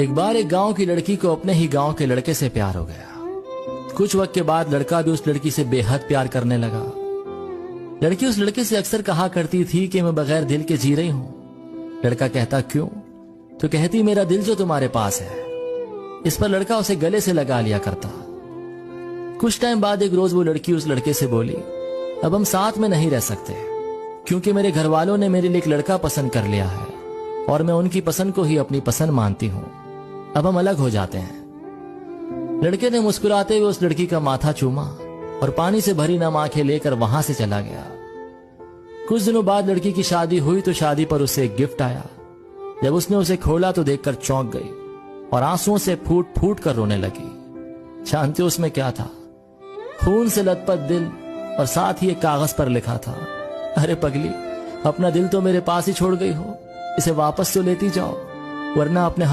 एक बार एक गांव की लड़की को अपने ही गांव के लड़के से प्यार हो गया। कुछ वक्त के बाद लड़का भी उस लड़की से बेहद प्यार करने लगा। लड़की उस लड़के से अक्सर कहा करती थी कि मैं बगैर दिल के जी रही हूं। लड़का कहता क्यों? तो कहती मेरा दिल जो तुम्हारे पास है। इस पर लड़का उसे गले से लगा लिया करता। कुछ टाइम बाद एक रोज वो लड़की उस लड़के से बोली, अब हम साथ में नहीं रह सकते क्योंकि मेरे घर वालों ने मेरे लिए एक लड़का पसंद कर लिया है और मैं उनकी पसंद को ही अपनी पसंद मानती हूं। अब हम अलग हो जाते हैं। लड़के ने मुस्कुराते हुए उस लड़की का माथा चूमा और पानी से भरी नम आंखें लेकर वहां से चला गया। कुछ दिनों बाद लड़की की शादी हुई तो शादी पर उसे एक गिफ्ट आया। जब उसने उसे खोला तो देखकर चौंक गई और आंसुओं से फूट फूट कर रोने लगी। जानते हो उसमें क्या था? खून से लथपथ दिल और साथ ही एक कागज पर लिखा था, अरे पगली, अपना दिल तो मेरे पास ही छोड़ गई हो, इसे वापस तो लेती जाओ वरना अपने